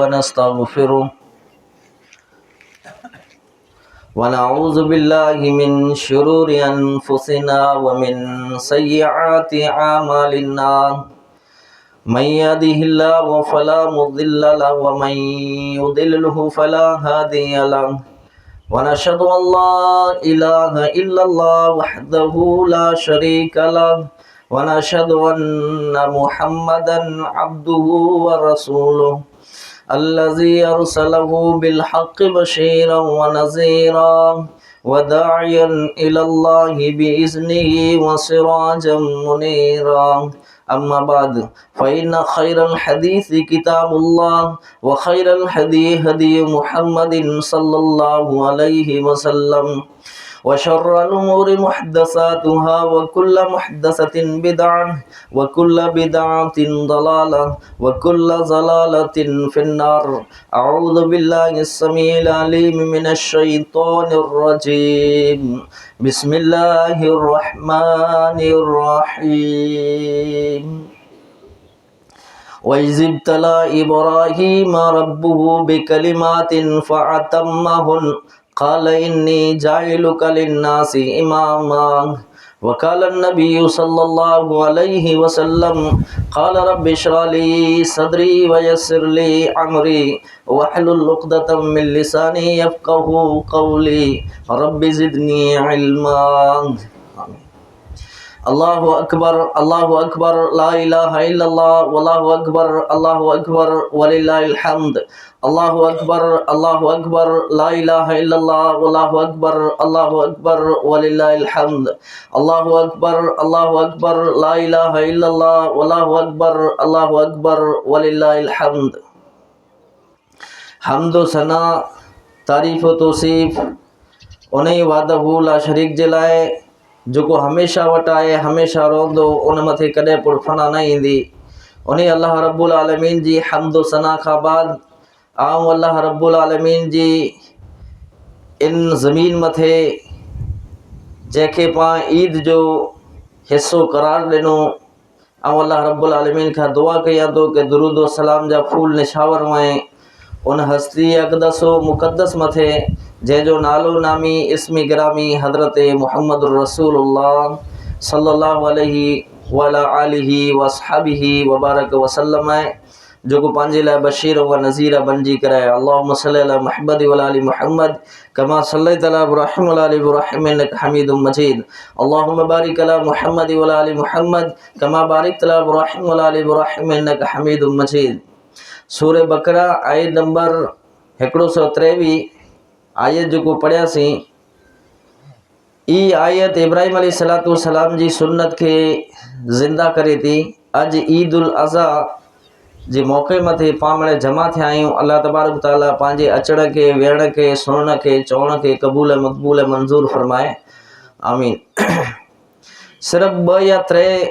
ونستغفره ونعوذ بالله من شرور أنفسنا ومن سيئات أعمالنا من يهده الله فلا مضل له ومن يضلله فلا هادي له ونشهد أن لا إله إلا الله وحده لا شريك له ونشهد أن محمدا عبده ورسوله الذي أرسله بالحق بشيرا ونذيرا وداعيا إلى الله بإذنه وسراجا منيرا أما بعد فإن خير الحديث كتاب الله وخير الهدي هدي محمد صلى الله عليه وسلم وشر الأمور محدثاتها وكل محدثة بدعة وكل بدعة ضلالة وكل ضلالة في النار. أعوذ بالله السميع العليم من الشيطان الرجيم. بسم الله الرحمن الرحيم. وإذ ابتلى إبراهيم ربه بكلمات فأتمهن قال إني جاعلك للناس إماما. وقال النبي صلى الله عليه وسلم قال رب اشرح لي صدري ويسر لي أمري واحلل عقدة من لساني يفقهوا قولي رب زدني علما. الله أكبر الله أكبر لا إله إلا الله والله أكبر الله أكبر ولله الحمد. الله أكبر الله أكبر لا إله إلا الله والله أكبر الله أكبر ولله الحمد. الله أكبر الله أكبر لا إله إلا الله والله أكبر الله أكبر ولله الحمد. हम्द सना तारीफ़ तौसीफ़ उन्हीं वादहू ला शरीक जे लाए जो हमेशा वटाए हमेशा रोंदो उन मथे कदे पुरफना न इंदी। उन्हीं अल्लाह रब्बुल आलमीन जी हम्द सना का बाद आऊँ अल्लाह रब्बुल आलमीन जी इन ज़मीन मथे जैके पा ईद जो हिस्सो करार ॾिनो आऊँ अल्लाह रब्बुल आलमीन का दुआ कयां तो कि दुरूद व सलाम जा फूल निशावर वएं उन हस्ती अक़दस व मुक़द्दस मथे जंहिंजो नालो नामी इस्मी गिरामी हज़रत मुहम्मद रसूलुल्लाह सल्लल्लाहु अलैहि वअला आलिहि वअस्हाबिहि वबारक वसल्लम आहे जो पंहिंजे लाइ बशीर व नज़ीर बणिजी कराए। अल्लाहुम्मा सल्लि अला मुहम्मद व अला आलि मुहम्मद कमा सल्लैता अला इब्राहीम व अला आलि इब्राहीम इन्नका हमीदुम मजीद। अल्लाहुम्मा बारिक अला मुहम्मद व अला आलि मुहम्मद कमा बारिकता अला इब्राहीम व अला आलि इब्राहीम इन्नका हमीदुम मजीद। सूरह बकरा आयत नंबर 123 आयत जो पढ़ियासीं ई आयत इब्राहिम अलैहिस्सलातु वस्सलाम जी सुन्नत के ज़िंदा करे थी। अज ईद उल अज़हा जे मौक़े मथे पाण जमा थिया आहियूं। अल्लाह तबारक ताला पंहिंजे अचण के वेहण के सुणण के चवण के क़बूल मक़बूल मंज़ूर फरमाए आमीन। सिर्फ़ 2 या 3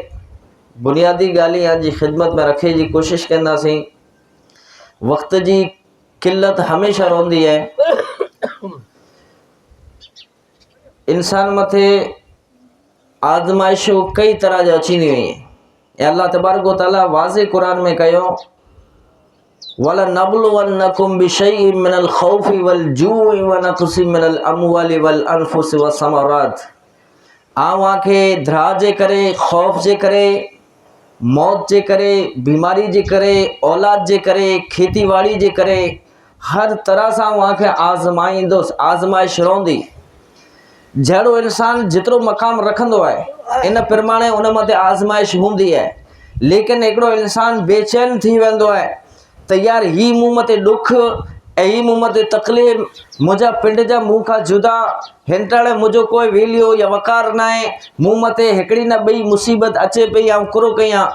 बुनियादी ॻाल्हियूं अॼु जी ख़िदमत में रखे जी कोशिश कंदासीं। वक्त जी किल्लत हमेशा रहंदी है। इंसान मथे आज़माइशूं कई तरह जा अची वई हैं। अल्लाह तबारक व तआला वाज़े कुरान में कयो वला नबलुवन्नकुम बिशैइन मिनल खौफि वल जूइ व नक़्सिम मिनल अमवालि वल अनफुसि व समरात। आवां के धरा जे करे खौफ जे करे मौत जे करे बीमारी जे करे औलाद जे करे खेती बाड़ी जे करे हर तरह से वहाँ के आज़माईंदुसि। आज़माइश रहंदी। जहिड़ो इंसान जितरो मक़ाम रखंदो है इन प्रमाणे उन मथे आज़माइश हूंदी है। लेकिन हिकिड़ो इंसान बेचैन थी वेंदो है त यार ही मूं मथे दुख ऐं ही मूं मथे तकलीफ़ मुंहिंजा पिंड जा मूं खां जुदा हिनटाणे मुंहिंजो कोई वैल्यू या वक़ार न आहे। मूं मथे हिकिड़ी न ॿई मुसीबत अचे पई ऐं कुरो कयां।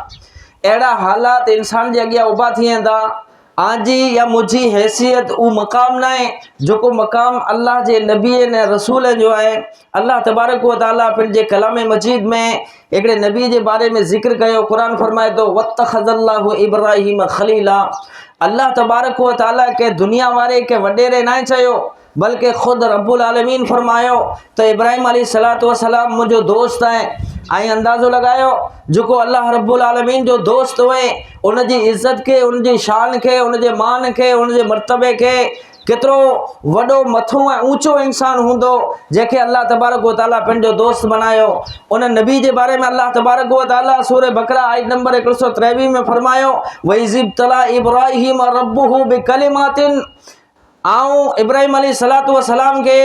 अहिड़ा हालात इंसान जे अॻियां उभा थी वेंदा आजी या मुझी हैसियत उ मकाम ना है जो को मकाम अल्लाह जे नबी ने रसूल जो है। अल्लाह तबारक व तआला पंहिंजे कलाम मजीद में एकड़े नबी के बारे में जिक्र कयो। कुरान फरमाए तो वत्तखज़ल्लाहु इब्राहीम खलीला। अल्लाह तबारक व तआला के दुनिया वारे के वडेरे ना चयो बल्कि ख़ुद रब्बुल आलमीन फरमायो तो इब्राहिम अलैहिस्सलातु वस्सलाम मुझो दोस्त है। आई अंदाज़ो लगायो जो अल्लाह रब्बुल आलमीन जो दोस्त हुए उन जी इज़्ज़त के, उन जी शान के, उन जे मान के, उन जे मर्तबे के केतरो वडो मथो ऐं ऊंचो इंसान हुंदो जेके अल्लाह तबारक व तआला पंहिंजो दोस्त बनायो। उन नबी जे बारे में अल्लाह तबारक व तआला सूरह बकरा आयत नंबर 123 में फरमायो वइज़िब तला इब्राहीम रब्बुहु बिकलिमातिन, आऊं इब्राहिम अलैहिस्सलातु वस्सलाम के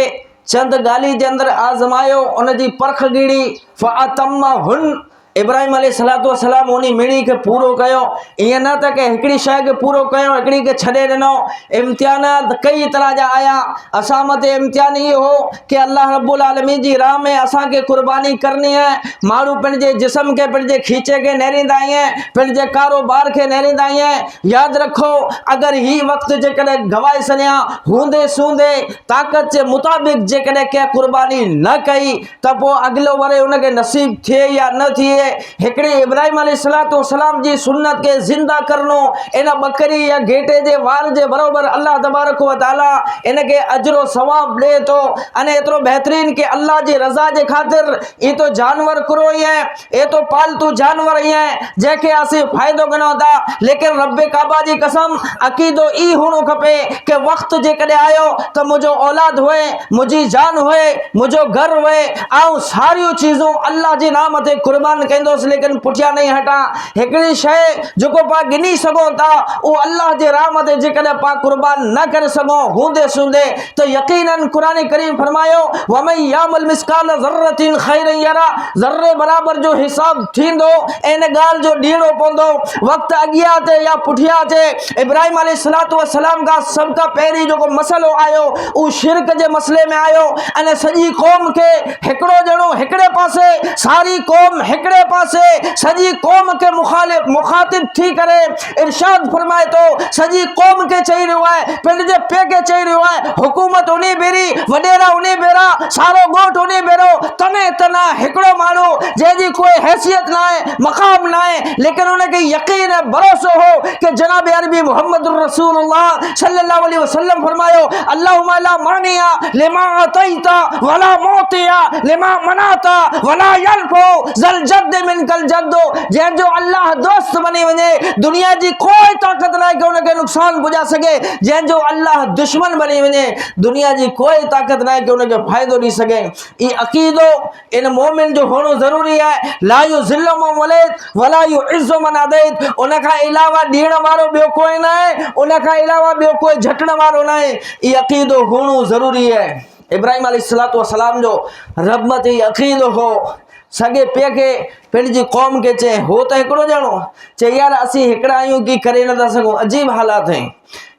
चंद गाली जे अंदर आज़मायो, उन जी परख गिड़ी फ़अतम्महुन, इब्राहिम अलैहिस्सलातु वस्सलाम उन मिणी के पूरो कयो। ईअं न त कि हिकिड़ी शइ के पूरो कयो हिकिड़ी के छॾे ॾिनो। इम्तिहानात कई तरह जा आया, असां मथे इम्तिहान इहो हो कि अल्लाह रब्बुल आलमीन जी राह में असांखे कुर्बानी करनी है। माण्हू पंहिंजे जिस्म के, पंहिंजे खीचे के नेरींदा आहिनि, पंहिंजे कारोबार के नेरींदा आहिनि। यादि रखो अगरि ही वक़्तु जेकॾहिं गवाए छॾियां हूंदे सूंदे ताक़त जे मुताबिक़ जेकॾहिं कंहिं कुर्बानी न कई त पोइ अॻिलो वरे उनखे नसीब थिए या न थिए। हिकिड़े इब्राहिम अलैहिस्सलातु वस्सलाम जी सुन्नत के ज़िंदा करनो इन बकरी या घेटे जे वार जे बराबर अल्लाह तबारक व तआला इनके अजरो सवाब दे तो। अने एतरो बेहतरीन के अल्लाह जी रज़ा जे खातिर ये तो जानवर करो ही है, ये तो पालतू जानवर ही है जेके असी फायदो गनो था। लेकिन रब्बे काबा जी कसम अकीदो ई होनो खपे कि वक्त जेकॾहिं आयो तो मुझो औलाद हुए, मुझी जान हुए, मुझो घर हुए, आऊं सारियूं चीज़ों अल्लाह जे नाम ते कुर्बान कंदुसि, लेकिन पुठियां नहीं हटा। हिकिड़ी शइ जेको पा गिनी सघूं था वो अल्लाह जे राह ते जेकॾहिं पा कुर्बान न करे सघूं हूंदे सूंदे तो यकीनन कुरान करीम फरमायो वमन यामल मिस्काल ज़र्रतिन खैरन यरा, ज़र्रे बराबर जो हिसाब थींदो इन ॻाल्हि जो ॾियणो पवंदो। वक़्तु अॻियां ते या पुठियां ते इब्राहिम अलैहिस्सलातु वस्सलाम का सब का पहिरीं जेको मसलो आयो वो शिरक जे मसले में आयो। अने सॼी क़ौम के हिकिड़ो ॼणो हिकिड़े पासे, सारी क़ौम हिकिड़े पासे, सॼी क़ौम के मुखातिब थी करे इरशाद फरमाए तो सॼी क़ौम के चई रहियो आहे, पंहिंजे पे के चई रहियो आहे, हुकूमत उन्हीं बेरी, वडेरा उन्हीं बेरा, सारो ॻोठ उन्हीं बेरो, तने तना हिकिड़ो माण्हू जंहिंजी कोई हैसियत ना है, मक़ाम ना है, लेकिन उनखे यकीन है, भरोसो हो कि जनाब अरबी मोहम्मद रसूलुल्लाह सल्लल्लाहु अलैहि वसल्लम फरमायो अल्लाहुम्मा ला मानिया लिमा अतैता वला मोतिया लिमा मनाता वला यल्फो ज़ल जद्द मिनकल जद्दो। जंहिंजो अल्लाह दोस्त बनी वञे दुनिया जी कोई ताक़त न आहे कि उनखे नुक़सान पुॼा सघे, जंहिंजो अल्लाह दुश्मन बनी वञे दुनिया जी कोई ताक़त न आहे कि उनखे फ़ाइदो ॾेई सघे। ई अक़ीदो इन मोमिन जो होणो ज़रूरी आहे। ला युज़िल्लु मन वलैत वला युइज़्ज़ु मन आदैत, उनखां अलावा ॾियण वारो ॿियो कोई न आहे, उनखां अलावा ॿियो कोई झटण वारो न आहे। ई अक़ीदो होणो ज़रूरी आहे। इब्राहिम अलैहिस्सलातु वस्सलाम जो रब मथे अक़ीदो हो। सगे पे के पंहिंजी क़ौम के चए हो तो हिकिड़ो ॼणो चए यार असीं हिकिड़ा आहियूं कि करे नथा सघूं, अजीब हालात हैं,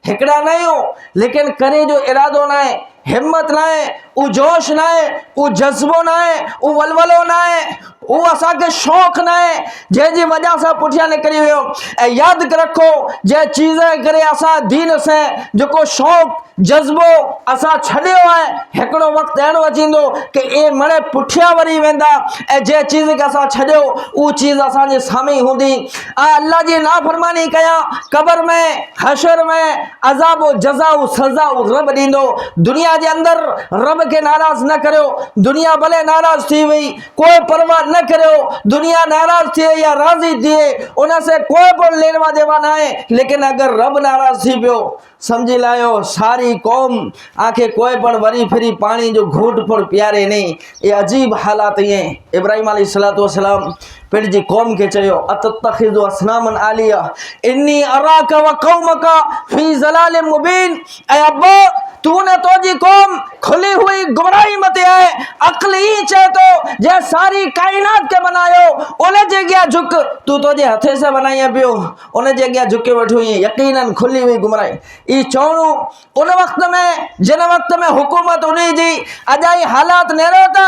हिकिड़ा न आहियूं लेकिन करे जो इरादो न आहे, हिम्मत न आहे, उ जोश न आहे, उ जज़्बो न आहे, उ वलवलो न आहे, वो असांखे शौक़ न आहे, जंहिंजी वजह सां पुठियां निकिरी वियो। ऐं यादि रखो जंहिं चीज़ जे करे असां दीन से जेको शौक़ जज़्बो असां छॾियो आहे हिकिड़ो वक़्तु अहिड़ो अची वेंदो कि ए मणे पुठियां वरी वेंदा ऐं जंहिं चीज़ खे असां छॾियो उहा चीज़ असांजे साम्हूं हूंदी। अल्लाह जी नाफ़रमानी कयां क़ब्र में, हशर में अज़ाब जज़ा सज़ा रब ॾींदो। दुनिया जे अंदरि रब खे नाराज़ न करियो, दुनिया भले नाराज़ थी वई कोई परवाह न करियो, दुनिया नाराज़ थिए या राज़ी थिए उन से कोई भी लेवा देवा न आहे, लेकिन अगर रब नाराज़ थी पियो समझी लायो सारी कौम आखे कोई पण वरी फिरी पानी जो घूट पण प्यारे नहीं। ये अजीब हालात ये। इब्राहिम अलैहिस्सलातु वस्सलाम पंहिंजी कौम के चयो अतत्तखिज़ु असनामन आलिया इन्नी अराका व कौमका फी ज़लालिम मुबीन। ऐ अब्बा तूने तो जी कौम खुली हुई गुमराही मते है, अक्ल ही चाहे तो जे सारी कायनात के बनायो उन जगह झुक, तू तो जे हथे से बनाई पियो उन जगह झुके वेठो ही, यकीनन खुली हुई गुमराही। ई चवणो उन वक्त में जिन वक्त में हुकूमत उन्हीं जी अजाई हालात नेरो था,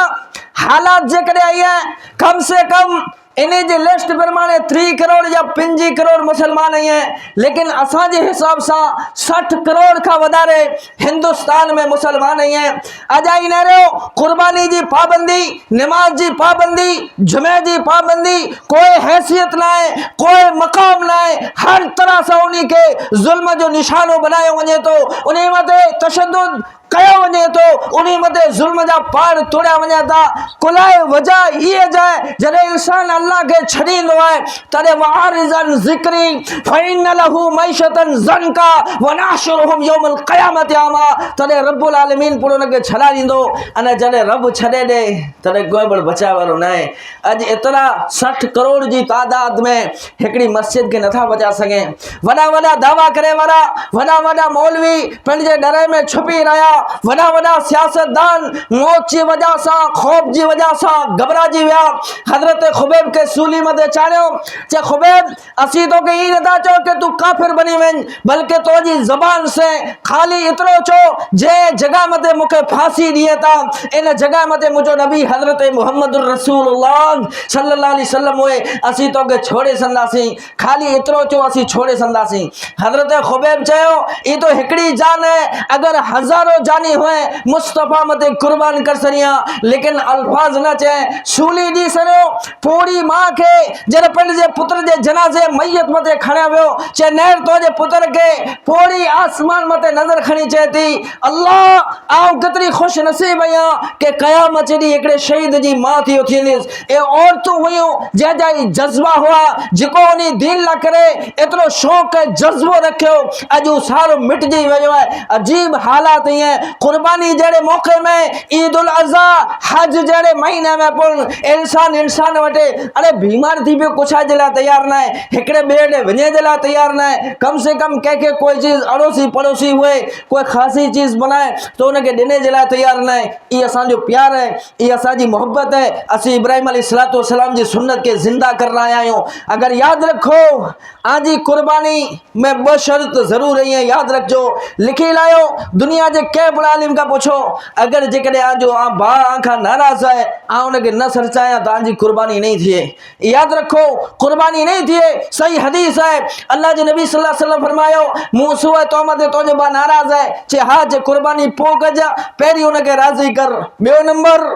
हालात जेकॾहिं आई है कम से कम इन्हें जे लिस्ट प्रमाणे 3 करोड़ या 5 करोड़ मुसलमान ही हैं, लेकिन असांजे हिसाब से 60 करोड़ का वधारे हिंदुस्तान में मुसलमान ही हैं। अजाई नेरो कुर्बानी जी पाबंदी, नमाज जी पाबंदी, जुमे जी पाबंदी, कोई हैसियत ना है, कोई मकाम ना है, हर तरह से उन्हीं के जुल्म जो निशानो बनायो वने तो उन्हें मते तशद्दुद कयो वञे तो उन्हीं मथे ज़ुल्म जा पार तोड़िया वञा था। कुलाए वजह ये जाए जॾहिं इंसान अल्लाह के छॾींदो आहे तॾहिं वारिज़न ज़िक्री फ़इन्न लहू मईशतन ज़नका वनाशुरुहुम यौमल क़यामत आमा। तॾहिं रब्बुल आलमीन पूरो उनखे छॾा ॾींदो। अने जॾहिं रब छॾे ॾे तॾहिं कोई बि बचाए वारो न आहे। अॼु एतिरा 60 करोड़ जी तादाद में हिकिड़ी मस्जिद खे नथा बचा सघे। वॾा वॾा दावा करे वारा, वॾा वॾा मौलवी पंहिंजे डर में छुपी रहिया, वॾा वॾा सियासतदान मौत जी वजह सां, खौफ जी वजह सां घबराइजी विया। हज़रत ख़ुबैब खे सूली मथे चाढ़ियो, चे ख़ुबैब असीं तोखे ई नथा चओ कि तूं काफ़िर बनी वञ, बल्कि तुंहिंजी ज़बान से ख़ाली एतिरो चओ जंहिं जॻह मथे मूंखे फांसी ॾिए था इन जॻह मथे मुंहिंजो नबी हज़रत मुहम्मद रसूलुल्लाह सल्लल्लाहु अलैहि वसल्लम हुए, असीं तोखे छोड़े सघंदासीं। ख़ाली एतिरो चओ असीं छोड़े सघंदासीं। हज़रत ख़ुबैब चयो ई तो हिकिड़ी जान है, अगर हज़ारों जानी हुए मुस्तफ़ा मते कुर्बान कर सरिया, लेकिन अल्फाज न चए सूली दी सरियो। पूरी मां के जर पंहिंजे पुत्र जे जनाज़े मैयत मते खणिया वियो, चे नैर तुंहिंजे पुत्र के पूरी आसमान मते नज़र खणी चए थी अल्लाह आऊं केतिरी ख़ुशि नसीब आहियां कि क़यामत ॾींहुं हिकिड़े शहीद जी मां थी थींदसि। ए औरतूं हुयूं जंहिंजा ई जज़्बा हुआ, जेको उन दीन लाइ करे एतिरो शौक़ जज़्बो रखियो, अॼु सारो मिटिजी वियो आहे। अजीब हालात ईअं कुर्बानी जहिड़े मौक़े में, ईद उल अज़हा, हज जहिड़े महीने में पिणु इंसान वटि अरे बीमार थी पियो कुछ जे लाइ तयारु न आहे, हिकिड़े ॿिए ॾे वञे जे लाइ तयारु न आहे। कम से कम कंहिंखे कोई चीज़ अड़ोसी पड़ोसी हुए कोई ख़ासी चीज़ बनाए तो उनखे ॾिने जे लाइ तयारु न आहे। इहा असांजो प्यार है, इहा असांजी मोहब्बत है। असीं इब्राहिम अलैहिस्सलाम जी सुन्नत के ज़िंदा कर आया आहियूं। अगर यादि रखो आजी कुर्बानी में 2 शर्त ज़रूर रही है, याद रखो, लिखी लायो। दुनिया के कंहिं बि आलिम का पुछो, अगर जेकॾहिं आजो भाउ आखा नाराज़ है आ उनके न सरचाया तो आजी कुर्बानी नहीं थिए। याद रखो कुर्बानी नहीं थिए। सही हदीस है, अल्लाह के नबी सल्लल्लाहु अलैहि वसल्लम फरमायो मुंह सुए तोहमत तुझे बा नाराज़ है, चे हा जे कुर्बानी पो कजा, पहिरीं उनके राज़ी कर। ॿियो नंबर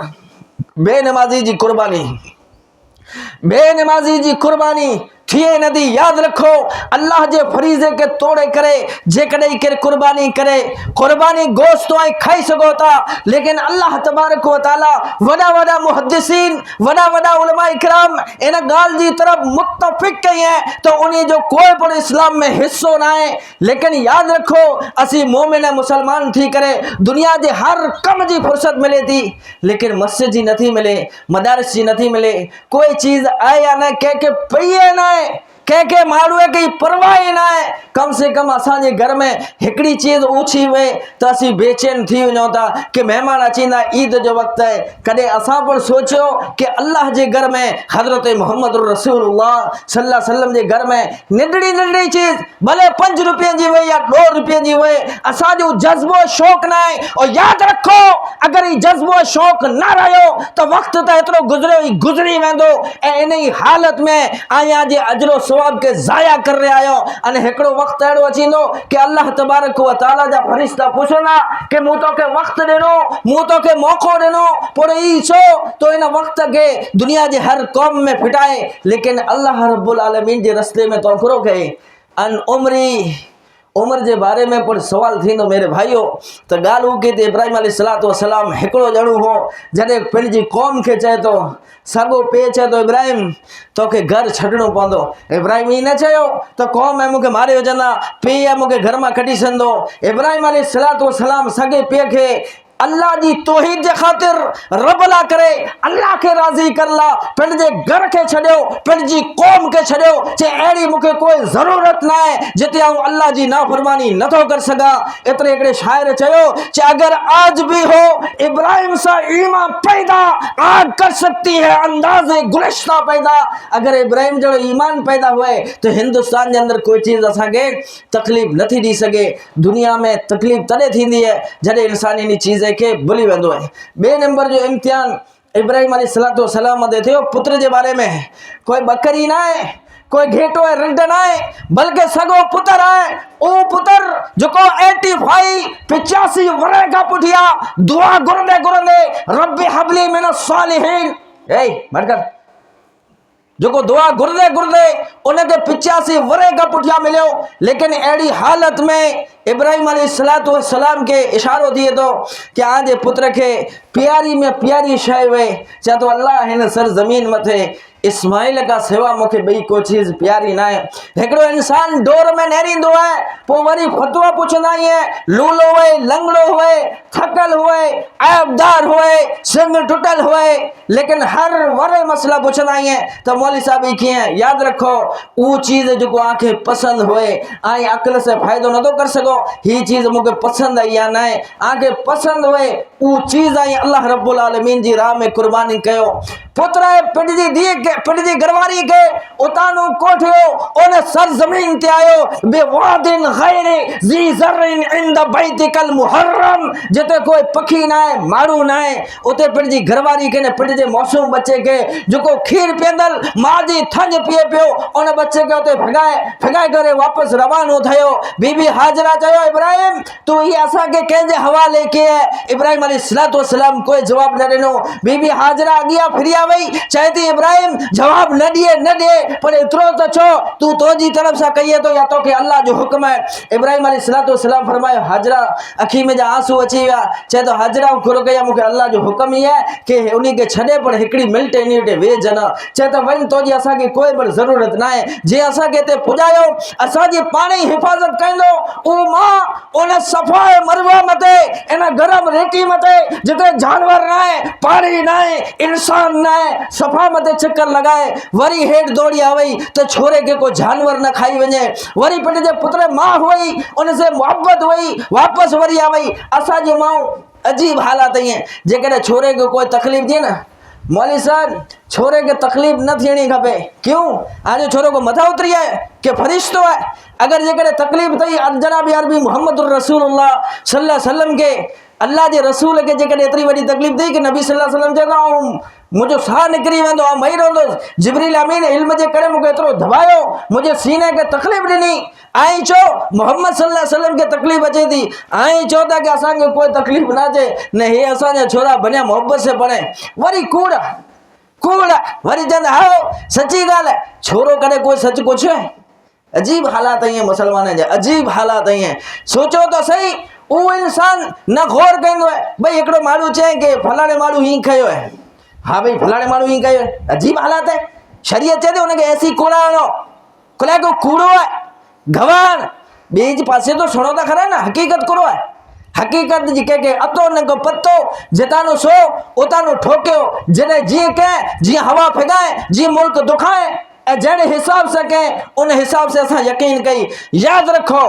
बेनमाज़ी जी कुर्बानी, बेनमाज़ी जी कुर्बानी थिए नदी। याद रखो अल्लाह के फरीज़े के तोड़े करे जेकॾहिं केर कुर्बानी करे, कुर्बानी गोश्त आई खाई सघो था, लेकिन अल्लाह तबारक व तआला वॾा वॾा मुहद्दिसीन, वॾा वॾा उलमा इकराम इन ॻाल्हि जी तरफ़ मुत्तफ़िक़ कई है तो उन्हीं जो कोई बि इस्लाम में हिस्सो ना है। लेकिन याद रखो असी मोमिन मुसलमान थी करे दुनिया के हर कम की फुर्सत मिले थी, लेकिन मस्जिद जी नथी मिले, मदारिस जी नथी मिले, कोई चीज़ आहे या न, कंहिंखे पई है ना, के माण्हूअ की परवाह ना है। कम से कम असांजे घर में हिकिड़ी चीज़ ऊछी वे तो असीं बेचैन थी वञूं था कि मेहमान अचींदा, ईद जो वक़्तु है। कॾहिं असां पण सोचियो कि अल्लाह जे घर में हज़रत मोहम्मद रसूलुल्लाह सल्लल्लाहु अलैहि वसल्लम जे घर में निंढड़ी निंढड़ी चीज़ भले 5 रुपये जी वे या 2 रुपये जी वे, असांजो जज्बो शौक़ ना है। और याद रखो अगर ये जज्बो शौक़ ना रहियो तो वक्त तो एतिरो गुज़रियो ई गुज़री वेंदो ऐं इन ई हालत में आया जे अजरो सवाब के ज़ाया कर रहिया आहियो। अने हिकिड़ो वक़्तु अहिड़ो अचींदो कि अल्लाह तबारक व तआला जा फरिश्ता पुछंदा कि मूं तोखे वक़्तु ॾिनो, मूं तोखे मौक़ो ॾिनो, पर ई छो तो इन वक़्त के दुनिया जे हर क़ौम में फिटाए, लेकिन अल्लाह रब्बुल आलमीन जे रस्ते में तोखरो कहे। अन उम्र के बारे में पर सवाल थी मेरे भाइयों, तो गाल की इब्राहिम अलैहिस्सलाम हिकिड़ो ॼणो हो जॾहिं पंहिंजी कौम के चए तो सगो पे चए तो इब्राहिम तोखे घर छॾणो पवंदो। इब्राहिम ई न चयो तो कौम है मूंखे मारे विझंदा, पीउ है मूंखे घर मां कढी छॾंदो। इब्राहिम अलैहिस्सलाम सगे पीउ खे अल्लाह जी तौहीद जे खातिर रब ला करे अल्लाह के राज़ी कर ला पंहिंजे घर के छॾियो, पंहिंजी कौम के छॾियो, चे अहिड़ी मूंखे कोई ज़रूरत ना है जिते आऊं अल्लाह जी नाफरमानी नथो कर सघां। एतिरे हिकिड़े शाइर चयो चे अगर आज भी हो इब्राहिम सा ईमान पैदा आग कर सकती है अंदाज़े गुलिश्ता पैदा। अगर इब्राहिम जहिड़ो ईमान पैदा हुए तो हिंदुस्तान के अंदर कोई चीज़ असांखे तकलीफ़ नथी ॾी सघे। दुनिया में तकलीफ़ तॾहिं थींदी है जॾहिं इंसान इन चीज़ के भुली वेंदो है। बे नंबर जो इम्तिहान इब्राहिम अलैहिस्सलाम दे थियो पुत्र के बारे में। कोई बकरी ना है, कोई घेटो है, रिंड ना है, बल्कि सगो पुत्र है। ओ पुत्र जो 85 वरे का पुठिया दुआ गुरंदे गुरंदे रब्बी हबली मिनस सालिहीन, ए मरकर जो दुआ घुरदे घुरदे उनके 85 वरे का पुठिया मिलो। लेकिन अड़ी हालत में इब्राहिम अलैहिस्सलाम के इशारो दिए तो कि आज पुत्र के प्यारी में प्यारी शय वे चाहे तो अल्लाह हिन सर ज़मीन मथे इस्माइल का सेवा मुखे बई को चीज प्यारी ना है। एकड़ो इंसान डोर में नेरींदो है पो वरी फतवा पुछंदा है, लूलो हुए, लंगड़ो हुए, थकल हुए, ऐबदार हुए, सिंग टुटल हुए, लेकिन हर वरे मसला पुछंदा है तो मौलवी साहब किए याद रखो वो चीज जो आंखे पसंद हुए आई अकल से फायदो न तो कर सको ही चीज मुझे पसंद आई या ना आंखे पसंद हुए वो चीज आई अल्लाह रब्बुल आलमीन जी राह में कुर्बानी कयो। पुत्र पिटजी दी के पिटजी घरवारी के उतानो कोठियो ओने सर जमीन ते आयो बेवादिन गैर जी जर्रिन इंद बैतिकल मुहर्रम जते कोई पखी ना है मारू ना है उते पिटजी घरवारी के ने पिटजे मासूम बच्चे के जो को खीर पेंदल माजी थंज पिए पियो ओने बच्चे के उते भगाए करे वापस रवानो थयो। बीबी हाजरा चयो इब्राहिम तू ये असा के केजे हवाले के इब्राहिम अलैहिस्सलाम कोई जवाब न देनो। बीबी हाजरा अगिया फिरिया वही चाहती इब्राहिम जवाब न दिए पर इतरो तो छो तू तो जी तरफ से कहिए तो या तो कि अल्लाह जो हुक्म है। इब्राहिम अलैहिस्सलाम फरमायो हाजरा अखी में जा आंसू अची विया चाहे तो हाजरा खुरो कया मुखे अल्लाह जो हुक्म ही है कि उन्हीं के छड़े पर हिकड़ी मिल्ट इनिटे वे जना चाहे तो वन तो जी असा की कोई पर जरूरत ना है जे असा के ते पुजायो असा जी पानी हिफाजत कइंदो ओ मां ओने सफाए मरवा मते एना गरम रेती मते जिते जानवर ना है पानी ना है इंसान ना है सफा मते चक्कर लगाए वरी हेड दौड़ी आवई तो छोरे के को जानवर न खाई वने वरी पिट जे पुत्र मां हुई उन से मोहब्बत हुई वापस वरी आवई असा जो मां अजीब हालात है जेकरे छोरे को कोई तकलीफ दी ना मौलवी साहब छोरे के तकलीफ न थियणी खपे क्यों आज छोरो को मथा उतरी है कि फरिश्तो है अगर जेकरे तकलीफ थई जनाब अरबी मोहम्मद रसूलुल्लाह सल्लल्लाहु अलैहि वसल्लम के अल्लाह जे रसूल के जेकरे एतरी वडी तकलीफ थई कि नबी सल्लल्लाहु अलैहि वसल्लम चवंदा मुझे साह निकरी वेंदो आ मई रहंदो जिब्रील अमीन इल्म जे करे मुके एतरो दबायो मुझे सीने के तकलीफ दिनी आई चो मोहम्मद सल्लल्लाहु अलैहि वसल्लम के तकलीफ अचे थी आई चो था कि असा के कोई तकलीफ ना चे ने हे असा ने छोरा बने मोहब्बत से पढ़े वरी कूड़ा वरी चंद हाओ सच्ची गाल है छोरो करे कोई सच कुछ है। अजीब हालात है मुसलमान जे अजीब हालात है सोचो तो सही वो इंसान न गौर कइंदो है भाई एकड़ो माण्हू चे के फलाणे माण्हू ही खयो है हाँ भाई फलाणे माण्हू ही खयो है अजीब हालात है शरीयत चए उनके ऐसी कोड़ाणो कोला को कूड़ो है गवान बीज पासे तो सुनो तो खरा ना हकीकत करो है हकीकत जी के अतो न को पत्तो जितानो सो उतानो ठोक्यो जने जी के जी हवा फिगाए जी मुल्क दुखाए जड़े हिसाब से के उन हिसाब से असा यकीन कई याद रखो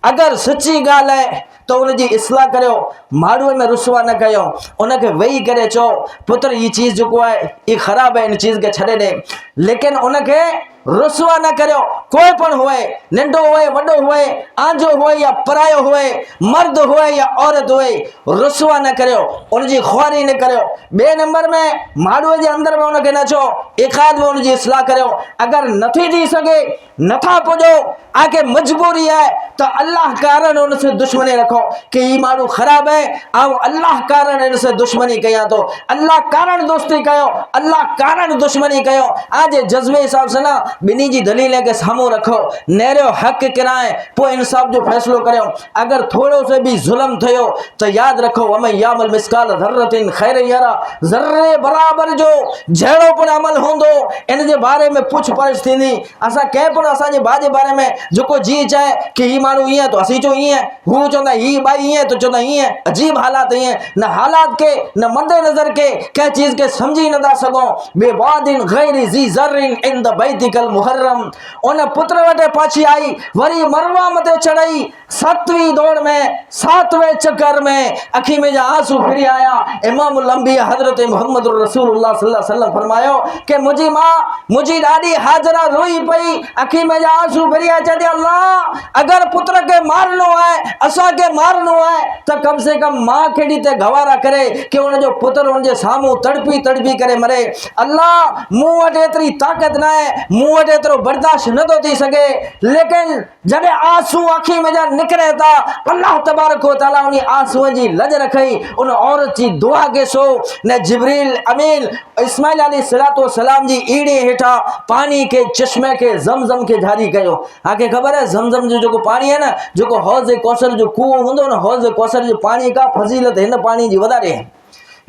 अगर सच्ची गाल है तो उनकी इस्लाह करो माड़ू में रुसवा न कयो उनके वही करे चो पुत्र ये चीज जो है ये खराब है इन चीज के छड़े दे लेकिन उनके रुसवा न करो कोई पण हुए नंढो हुए वडो हुए आंजो हुए या परायो हुए मर्द हुए या औरत हुए रुसवा न करो उनकी ख्वारी न करो। बे नंबर में माड़ू के अंदर में उनके नचो एक आध में उनकी इस्लाह करो अगर नथी थी सके नथा पुजो आके मजबूरी है तो अल्लाह कारण उनसे दुश्मनी रखो कि ये माड़ू खराब है आओ अल्लाह कारण इनसे दुश्मनी कया तो अल्लाह कारण दोस्ती कयो अल्लाह कारण दुश्मनी कयो आज जज्बे हिसाब से ना बिनी जी दलील के सामू रखो नेरो हक किराए पो इंसाफ जो फैसलो करो अगर थोड़ो से भी जुल्म थयो तो याद रखो वमे यामल मिसकाल जर्रतिन खैर यारा जर्रे बराबर जो जड़ो पर अमल होंदो इन जे बारे में पूछ परछ थींदी असा के पर असा जे बाजे बारे में जो को जी चाहे कि ही मानू ही है तो असी चो ही है हु चोंदा ही बाई ही है तो चोंदा ही है अजीब हालात ही है न हालात के न मद्दे नजर के क्या चीज के समझी न दा सको बेवादिन गैर जी जर्रिन इन द बैतिकल मुहर्रम उन पुत्र वटे पाछी आई वरी मरवा मते चढ़ाई 7वीं दौड़ में 7वें चक्कर में अखी में जा आंसू फिरी आया इमाम लंबी हजरत मोहम्मद रसूलुल्लाह सल्लल्लाहु अलैहि वसल्लम फरमायो कि मुझी मां मुझी डाडी हाजरा रोई पई अखी में जा आंसू फिरी आया चदी अल्लाह अगर पुत्र के मारनो है असा के मारनो है तो कम से कम मां केडी ते गवारा करे कि उन जो पुत्र उन जे सामू तड़पी करे मरे अल्लाह मुंह वटे इतनी ताकत ना है मुंह मूं वटि एतिरो बर्दाश्त नथो थी सघे, लेकिन जॾहिं आंसू अखी में जा निकिरे था, अल्लाह तबारक व तआला उन आंसूअ जी लज रखई, उन औरत जी दुआ के सो ने जिब्रील अमीन इस्माइल अलैहिस्सलातु वस्सलाम जी ईड़ी हेठा पानी के चश्मे के ज़मज़म के जारी कयो। आके ख़बर है ज़मज़म जो जेको पानी है न, जेको हौज़ कौसर जो कुओं हूंदो न, हौज़ कौसर जे पानी का फज़ीलत हिन पानी जी वधारे है,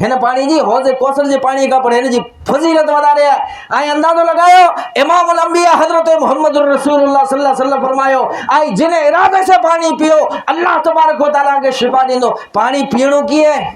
हिन पानी जी हौज़ कौसर जे पानी का पर हिन जी फज़ीलत वधारे है। ऐं अंदाज़ो लगायो इमामुल अंबिया हज़रत मुहम्मद रसूलुल्लाह सल्लल्लाहु अलैहि वसल्लम फरमायो, आई जिन इरादे से पानी पियो अल्लाह तबारक व तआला के शिफा दींदो। पानी पीणो कीअं है?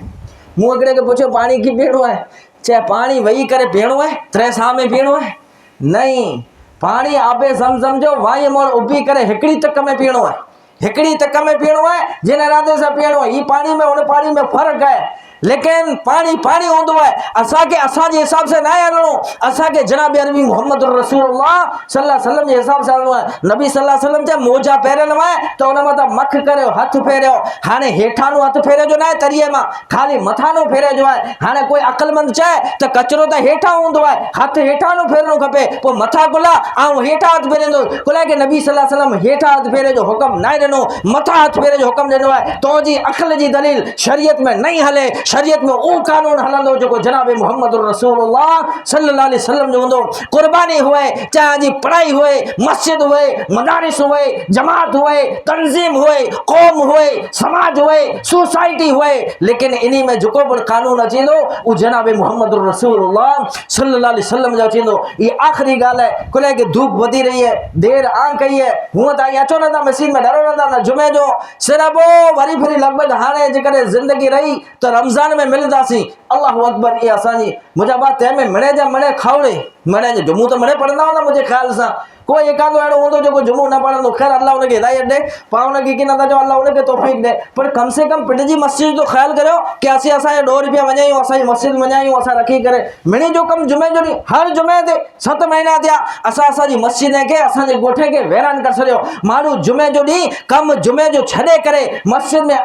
मूं हिकिड़े खे पुछियो पानी की पीणो है, चाहे पानी वेही करे पीणो है, त्रेसाह में पीणो है? नहीं, पानी आबे ज़मज़म जो वाई मोड़ उभी करे हिकिड़ी तक में पीणो है, हिकिड़ी तक में पीणो है, जिन इरादे से पीणो है। ई पानी में उन पानी में फ़र्क़ु है, लेकिन पानी पानी होंदो है। असांखे असांजे हिसाब से ना हलणो, असांखे जनाब अरबी मोहम्मद रसूलुल्लाह सल्लल्लाहु अलैहि वसल्लम जे हिसाब से हलणो है। नबी सल्लल्लाहु अलैहि वसल्लम जा मोजा पहिरियल में त उन मथां मख करियो, हथ फेरियो। हाणे हेठानो हथ फेरे जो ना आहे तरीअ मां, खाली मथानो फेरे जो आहे। हाणे कोई अक़लमंद चए त कचरो त हेठां हूंदो आहे, हथ हेठानो फेरणो खपे, पोइ मथां कुला ऐं हेठां हथ फेरींदो। कुला के नबी सल्लल्लाहु अलैहि वसल्लम हेठां हथ फेरे जो हुकुम न ॾिनो, मथां हथ फेरे जो हुकुम ॾिनो आहे। तुंहिंजी अक़ल जी दलील शरीयत में नहीं हले, शरीयत में वो कानून हलंदो जेको जनाब मोहम्मद रसूलुल्लाह सल्लल्लाहु अलैहि वसल्लम जो हूंदो। कुर्बानी हुए, चाहे जी पढ़ाई हुए, मस्जिद हुए, मदारिस हुए, जमात हुए, तंजीम हुए, कौम हुए, समाज हुए, सोसाइटी हुए, लेकिन इन्हीं में जेको भी कानून अचींदो वो जनाब मोहम्मद रसूलुल्लाह सल्लल्लाहु अलैहि वसल्लम जो अचींदो। ये आखिरी ॻाल्हि है। कुल के धूप वधी रही है, देर आ कई है, हूअं त अचो नथा मस्जिद में, डरो नथा न जुमे जो सिर्फ़ वरी फिरी लगभग हाणे जेकॾहिं ज़िंदगी रही त रमज़ान में मिलंदासीं। अल्लाहु अकबर। ये असांजी मुंहिंजा ॿार तंहिंमें मिणे जा मिणे खावड़े मिणे जो जुमो त मिणे पढ़ंदा हूंदा मुंहिंजे ख़्याल सां। कोई एकादो अहिड़ो हूंदो जेको जुमो न पढ़ंदो, ख़ैर अल्लाह उनखे हिदायत ॾे, पाण उनखे की नथा चओ, अल्लाह उनखे तौफ़ीक़ ॾे। पर कम से कम पिंड जी मस्जिद जो ख़्यालु करियो कि असीं असांजे 2 रुपया वञायूं, असांजी मस्जिद वञायूं, असां रखी करे मिणी जो कमु जुमे जो ॾींहुं हर जुमे ते 7 महीना थिया असां असांजी मस्जिद खे, असांजे ॻोठ खे वैरान करे छॾियो। माण्हू जुमे जो ॾींहुं कमु जुमे जो छॾे करे मस्जिद में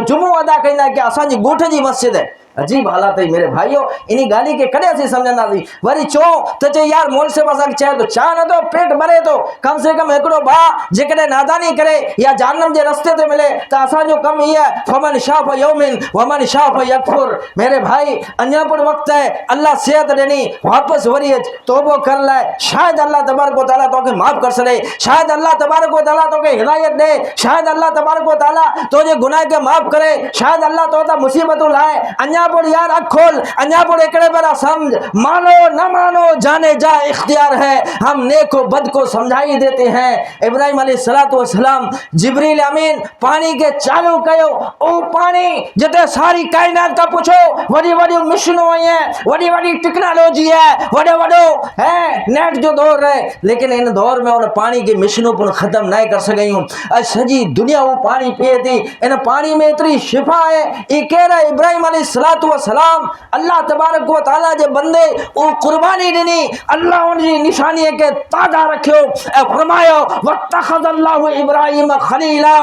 जुमो अदा कंदा कि असांजी ॻोठ जी मस्जिद है। अजीब हालात है मेरे भाइयों, इन गाली के कॾहिं असीं सम्झंदासीं? वरी चओ त चए यार मोल से असांखे चए तो चाह नथो, पेट भरे तो, कम से कम हिकिड़ो भाउ जेकॾहिं नादानी करे या जहन्नम जे रस्ते ते मिले त असांजो कमु इहो आहे, फमन शाफ़ यौमिन वमन शाफ़ यकफुर। मेरे भाई अञा पण वक़्तु है, अल्लाह सेहत ॾिनी, वापसि वरी अच तौबो कर लाइ, शायदि अल्लाह तबारक व तआला तोखे माफ़ कर छॾे, शायदि अल्लाह तबारक व तआला तोखे हिदायत ॾे, शायदि अल्लाह तबारक व तआला तुंहिंजे गुनाह खे माफ़ करे, शायदि अल्लाह तो तां मुसीबतूं लाए। अञा पण यार अख खोल, अञा पण एकड़े बेरा समझ, मानो न मानो जाने जा इख्तियार है, हम नेक को बद को समझाई देते हैं। इब्राहिम अलैहिस्सलातु वस्सलाम जिब्रील अमीन पानी के चालू कयो, ओ पानी जिते सारी कायनात का पूछो, वडी वडी मिशनों आई है, वडी वडी टेक्नोलॉजी है, वडो वडो है नेट जो दौर है, लेकिन इन दौर में उन पानी की मिशनों पण खत्म न कर सकियूं। सजी दुनिया वो पानी पिए थी, इन पानी में इतनी शिफा है। ये कह रहा इब्राहिम अलैहिस्सलातु वस्सलाम अल्लाह तबारक व तआला जे बंदे वो कुर्बानी ॾिनी, अल्लाह उनजी निशानी के ताज़ा रखियो ऐं फरमायो वत्तख़ज़ल्लाहु इब्राहिम खलीला।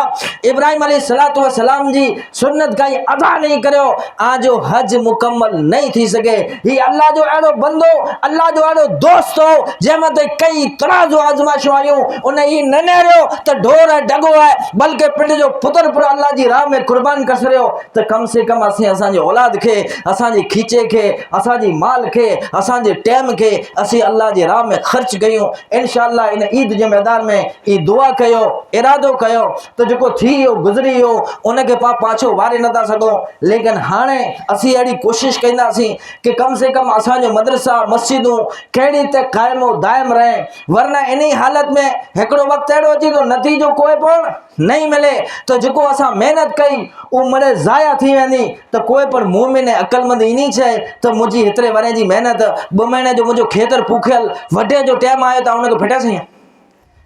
इब्राहिम अलैहिस्सलातु वस्सलाम जी सुन्नत का अदा नहीं करियो, आज हज मुकम्मल नहीं थी सके। ही अल्लाह जो अहिड़ो बंदो, अल्लाह जो अहिड़ो दोस्त हो जंहिं मथे कई तरह जो आज़माइशूं आयूं, उन ही न नेरियो त ढोर डगो है, बल्कि पिंड जो पुत्र पुर अल्लाह जी राह में कुर्बान कर छॾियो त कम से कम असीं असांजे औलाद खे, असांजी खीचे खे, असांजी माल खे, असांजे टाइम खे असीं अल्लाह जी राह में ख़र्च कयूं। इंशाअल्लाह इन ईद जे मैदान में ई दुआ कयो, इरादो कयो त जेको थी वियो गुज़री वियो उनखे पाछो वारे नथा सघूं, लेकिन हाणे असीं अहिड़ी कोशिशि कंदासीं कि कम से कम असांजो मदरसा मस्जिदूं कहिड़ी त क़ाइमो दाइम रहे, वरना इन हालत में हिकिड़ो वक़्तु अहिड़ो अची तो नतीजो कोई पण नहीं मिले तो जेको असां मेहनत कई वो मरे ज़ाया थी वेंदी। त कोई पण मोमिन अक़लमंद इनी चए त मुंहिंजी हेतिरे वरे जी मेहनत 2 महीने जो मुंहिंजो खेतर पूखियल वढे जो टाइम आयो त उनखे फिटे सही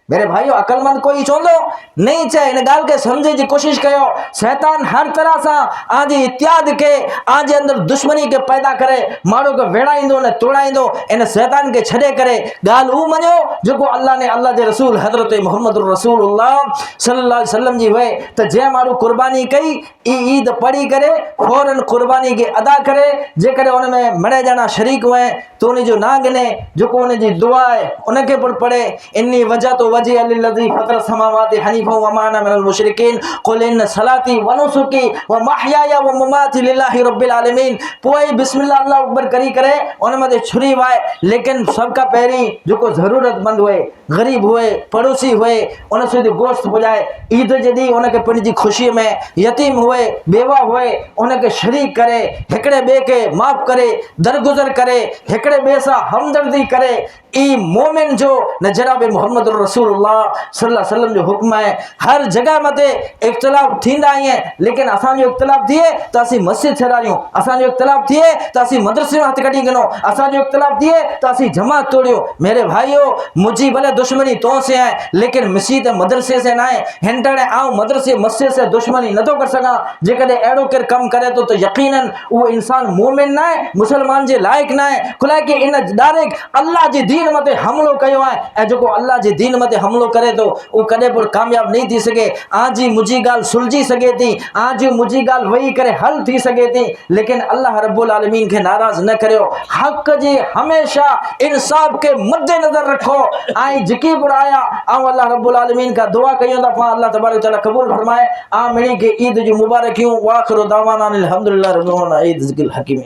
मेरे भाइयों अकलमंद कोई चोंदो नहीं चाहे इन गाल के समझे जी कोशिश कयो। शैतान हर तरह से आज इत्यादि के आज अंदर दुश्मनी के पैदा करे, मारो के वेड़ाइंदो ने तोड़ाइंदो, इन शैतान के छड़े करे। गाल ऊ मनो जो अल्लाह ने अल्लाह जे रसूल हजरत मोहम्मद रसूलुल्लाह सल्लल्लाहु अलैहि वसल्लम जी वे तो जे मारू कुर्बानी कई ईद पढ़ी करे फौरन कुर्बानी के अदा करे। जे करे उन में मरे जाना शरीक हुए तो उन जो ना गिने जो उन जी दुआ है उनके पर पढ़े। इन्नी वजह तो वजह अल्लज़ी फतर समावाति हनीफा व मा अना मिनल मुशरिकीन कुल इन सलाती व नुसुकी व महयाया व ममाती लिल्लाहि रब्बिल आलमीन। पोई बिस्मिल्लाह अल्लाह अकबर करी करे उन में छुरी वाए। लेकिन सबका पहरी जो को जरूरतमंद हुए, गरीब हुए, पड़ोसी हुए उन से गोश्त पुजाए। ईद जे दी उनके पिण जी खुशी में यतीम हुए, बेवा हुए उनके शरीक करे, हिकड़े बे के माफ़ करे, दरगुजर करे, हिकड़े बे सा हमदर्दी करे। ई मोमिन जो न जनाब मोहम्मद रसूलुल्लाह सल्लल्लाहु अलैहि वसल्लम जो हुक्म है। हर जगह मते इख्तिलाफ थींदा आहिनि, लेकिन असांजो इख्तिलाफ थिए त असीं मस्जिद छॾायूं, असांजो इख्तिलाफ थिए त असीं मदरसे में हथ कढी गिनो, असांजो इख्तिलाफ थिए त असीं जमात तोड़ियो। मेरे भाइयों मुझी भले दुश्मनी तो से है लेकिन मस्जिद मदरसे से ना है। हिंटड़े आऊं मदरसे मस्जिद से दुश्मनी न तो कर सका। जेकॾहिं अहिड़ो केरु कम करे तो यकीनन वो इंसान मोमिन ना है, मुसलमान जे लायक ना है। खुला के इन डायरेक्ट अल्लाह जी दीन मते हमलो कयो है ऐं जो अल्लाह जी दीन मते हमलो करे तो वो कदे पर कामयाब नहीं थी सके। आज ही मुझी गाल सुलझी सके थी, आज ही मुझी गाल वही करे हल थी सके थी, लेकिन अल्लाह रब्बुल आलमीन के नाराज न करियो। हक जी हमेशा इंसाफ के मद्देनजर रखो। आई जिकी बुराया आऊं अल्लाह रब्बुल आलमीन का दुआ कयूं ता अल्लाह तबारक व तआला कबूल फरमाए। आमिनी के ईद जो मुबारकियूं वाखिरु दावाना अल्हम्दुलिल्लाह रब्बिल आलमीन। ईद ज़िकिल हकीम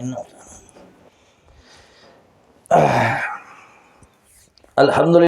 अल्हम्दुलिल्लाह।